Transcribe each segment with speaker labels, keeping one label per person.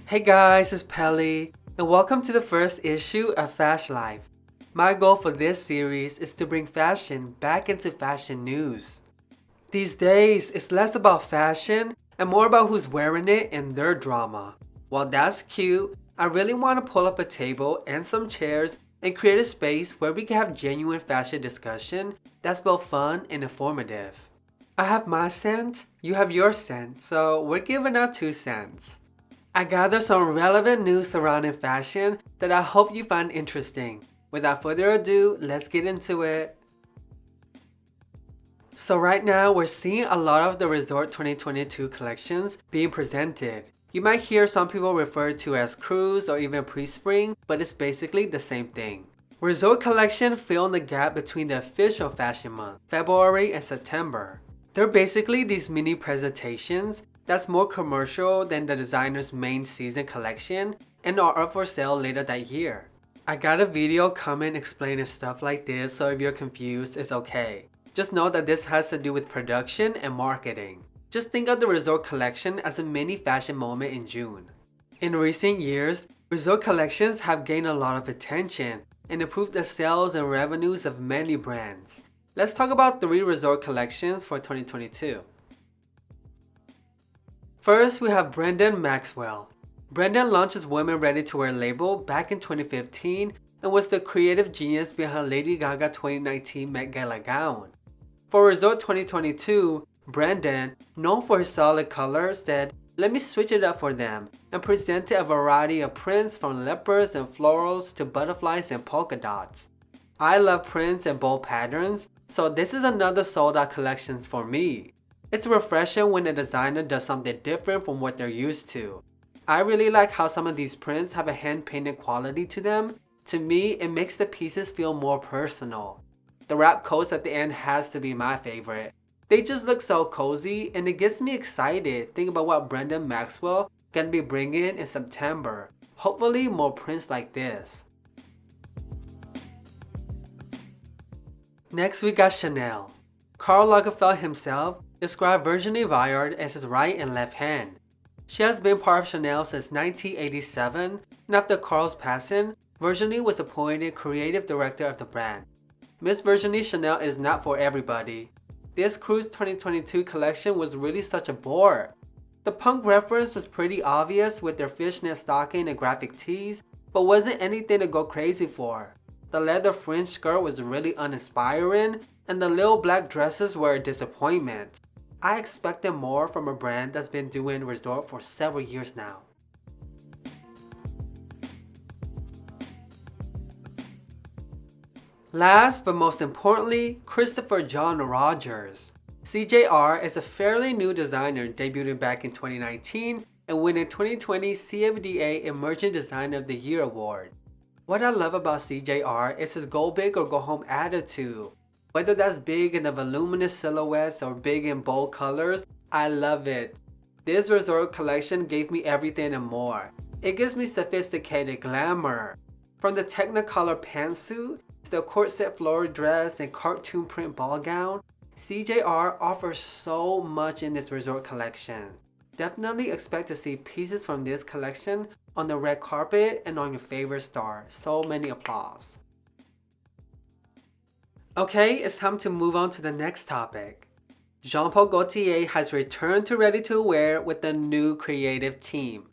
Speaker 1: Hey guys, it's Pelly, and welcome to the first issue of Fash Life. My goal for this series is to bring fashion back into fashion news. These days, it's less about fashion and more about who's wearing it and their drama. While that's cute, I really want to pull up a table and some chairs and create a space where we can have genuine fashion discussion that's both fun and informative. I have my scent, you have your scent, so we're giving out 2 cents. I gathered some relevant news surrounding fashion that I hope you find interesting. Without further ado, let's get into it. So right now, we're seeing a lot of the Resort 2022 collections being presented. You might hear some people refer to as cruise or even pre-spring, but it's basically the same thing. Resort collection fill in the gap between the official fashion month, February and September. They're basically these mini presentations that's more commercial than the designer's main season collection and are up for sale later that year. I got a video coming explaining stuff like this, so if you're confused, it's okay. Just know that this has to do with production and marketing. Just think of the Resort collection as a mini fashion moment in June. In recent years, Resort collections have gained a lot of attention and improved the sales and revenues of many brands. Let's talk about 3 Resort collections for 2022. First, we have Brendan Maxwell. Brendan launched his women ready-to-wear label back in 2015 and was the creative genius behind Lady Gaga 2019 Met Gala gown. For Resort 2022, Brendan, known for his solid color, said, "Let me switch it up for them," and presented a variety of prints from leopards and florals to butterflies and polka dots. I love prints and bold patterns, so this is another sold-out collection for me. It's refreshing when a designer does something different from what they're used to. I really like how some of these prints have a hand-painted quality to them. To me, it makes the pieces feel more personal. The wrap coats at the end has to be my favorite. They just look so cozy, and it gets me excited thinking about what Brendan Maxwell gonna be bringing in September. Hopefully more prints like this. Next we got Chanel. Karl Lagerfeld himself described Virginie Viard as his right and left hand. She has been part of Chanel since 1987, and after Karl's passing, Virginie was appointed creative director of the brand. Miss Virginie Chanel is not for everybody. This Cruise 2022 collection was really such a bore. The punk reference was pretty obvious with their fishnet stocking and graphic tees, but wasn't anything to go crazy for. The leather fringe skirt was really uninspiring, and the little black dresses were a disappointment. I expected more from a brand that's been doing resort for several years now. Last but most importantly, Christopher John Rogers. CJR is a fairly new designer debuting back in 2019 and winning 2020 CFDA Emerging Designer of the Year award. What I love about CJR is his go big or go home attitude. Whether that's big in the voluminous silhouettes or big in bold colors, I love it. This resort collection gave me everything and more. It gives me sophisticated glamour. From the Technicolor pantsuit to the corset floral dress and cartoon print ball gown, CJR offers so much in this resort collection. Definitely expect to see pieces from this collection on the red carpet and on your favorite star. So many applause. Okay, it's time to move on to the next topic. Jean Paul Gaultier has returned to ready-to-wear with a new creative team.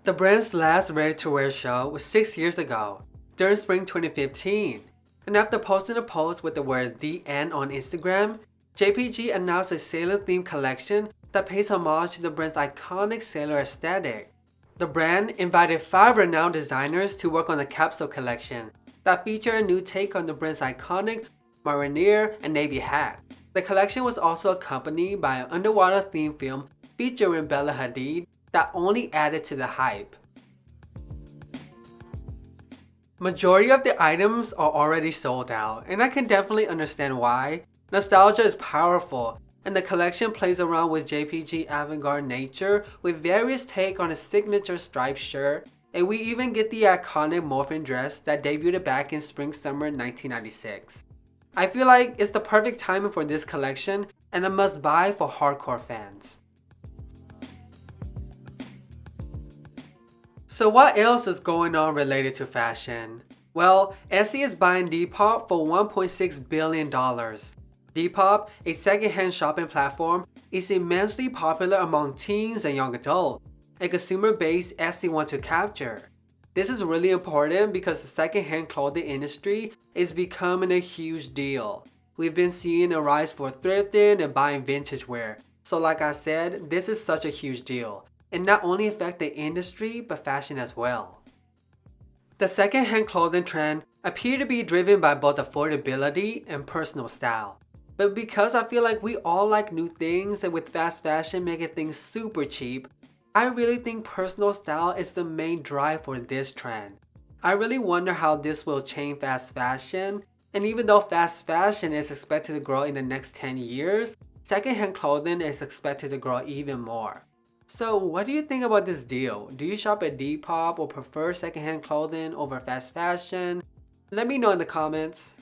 Speaker 1: The brand's last ready-to-wear show was 6 years ago, during spring 2015. And after posting a post with the word "The End" on Instagram, JPG announced a sailor-themed collection that pays homage to the brand's iconic sailor aesthetic. The brand invited 5 renowned designers to work on the capsule collection that featured a new take on the brand's iconic Marinier and Navy hat. The collection was also accompanied by an underwater theme film featuring Bella Hadid that only added to the hype. Majority of the items are already sold out, and I can definitely understand why. Nostalgia is powerful, and the collection plays around with JPG avant-garde nature with various takes on his signature striped shirt, and we even get the iconic morphin dress that debuted back in spring-summer 1996. I feel like it's the perfect timing for this collection and a must-buy for hardcore fans. So what else is going on related to fashion? Well, Esty is buying Depop for $1.6 billion. Depop, a secondhand shopping platform, is immensely popular among teens and young adults, a consumer base Esty wants to capture. This is really important because the secondhand clothing industry is becoming a huge deal. We've been seeing a rise for thrifting and buying vintage wear. So like I said, this is such a huge deal. And not only affect the industry, but fashion as well. The secondhand clothing trend appears to be driven by both affordability and personal style. But because I feel like we all like new things and with fast fashion making things super cheap, I really think personal style is the main drive for this trend. I really wonder how this will change fast fashion, and even though fast fashion is expected to grow in the next 10 years, secondhand clothing is expected to grow even more. So what do you think about this deal? Do you shop at Depop or prefer secondhand clothing over fast fashion? Let me know in the comments.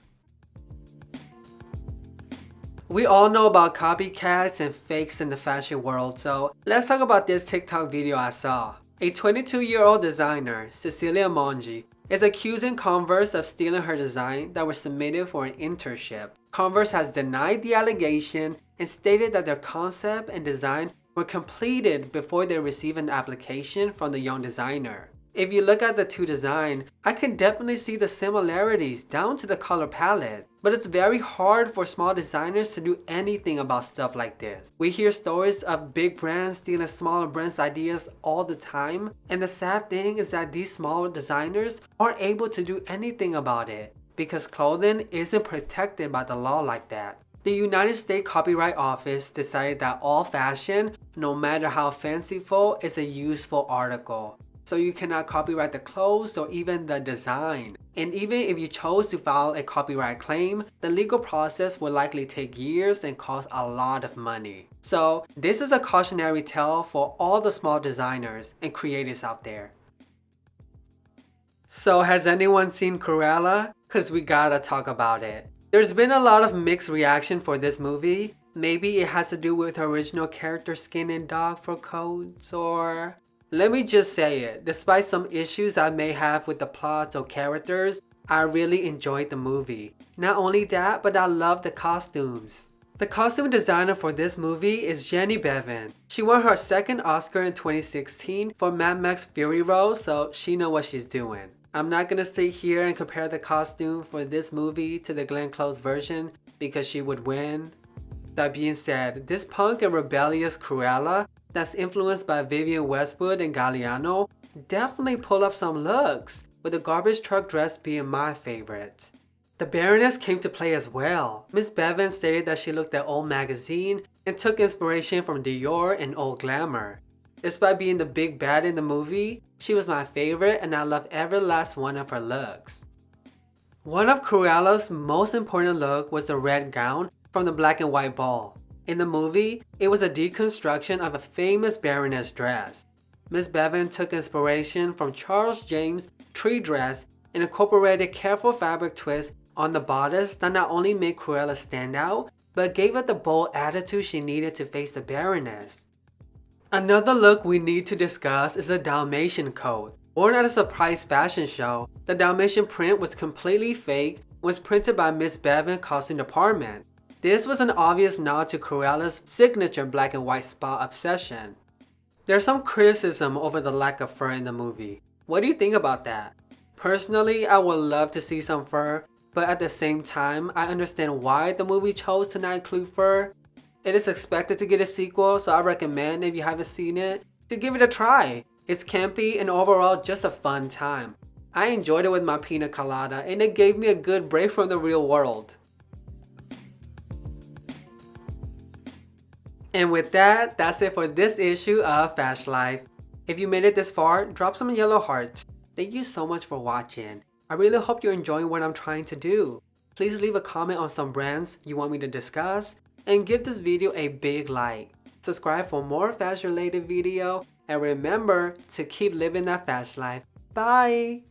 Speaker 1: We all know about copycats and fakes in the fashion world, so let's talk about this TikTok video I saw. A 22-year-old designer, Cecilia Mongi, is accusing Converse of stealing her design that were submitted for an internship. Converse has denied the allegation and stated that their concept and design were completed before they received an application from the young designer. If you look at the two designs, I can definitely see the similarities down to the color palette. But it's very hard for small designers to do anything about stuff like this. We hear stories of big brands stealing smaller brands' ideas all the time. And the sad thing is that these small designers aren't able to do anything about it because clothing isn't protected by the law like that. The United States Copyright Office decided that all fashion, no matter how fanciful, is a useful article. So you cannot copyright the clothes or even the design. And even if you chose to file a copyright claim, the legal process will likely take years and cost a lot of money. So this is a cautionary tale for all the small designers and creators out there. So has anyone seen Cruella? Cause we gotta talk about it. There's been a lot of mixed reaction for this movie. Maybe it has to do with her original character skin and dog fur coats, or... Let me just say it, despite some issues I may have with the plots or characters, I really enjoyed the movie. Not only that, but I love the costumes. The costume designer for this movie is Jenny Bevan. She won her second Oscar in 2016 for Mad Max Fury Road, so she knows what she's doing. I'm not gonna sit here and compare the costume for this movie to the Glenn Close version because she would win. That being said, this punk and rebellious Cruella that's influenced by Vivienne Westwood and Galliano definitely pull off some looks, with the garbage truck dress being my favorite. The Baroness came to play as well. Miss Bevan stated that she looked at Old Magazine and took inspiration from Dior and Old Glamour. Despite being the big bad in the movie, she was my favorite and I love every last one of her looks. One of Cruella's most important looks was the red gown from the black and white ball. In the movie, it was a deconstruction of a famous Baroness dress. Miss Bevan took inspiration from Charles James' tree dress and incorporated careful fabric twists on the bodice that not only made Cruella stand out, but gave it the bold attitude she needed to face the Baroness. Another look we need to discuss is the Dalmatian coat. Worn at a surprise fashion show, the Dalmatian print was completely fake and was printed by Miss Bevan's costume department. This was an obvious nod to Cruella's signature black and white spot obsession. There's some criticism over the lack of fur in the movie. What do you think about that? Personally, I would love to see some fur, but at the same time, I understand why the movie chose to not include fur. It is expected to get a sequel, so I recommend, if you haven't seen it, to give it a try. It's campy and overall just a fun time. I enjoyed it with my pina colada and it gave me a good break from the real world. And with that, that's it for this issue of Fash Life. If you made it this far, drop some yellow hearts. Thank you so much for watching. I really hope you're enjoying what I'm trying to do. Please leave a comment on some brands you want me to discuss, and give this video a big like. Subscribe for more fashion related video, and remember to keep living that Fash Life. Bye!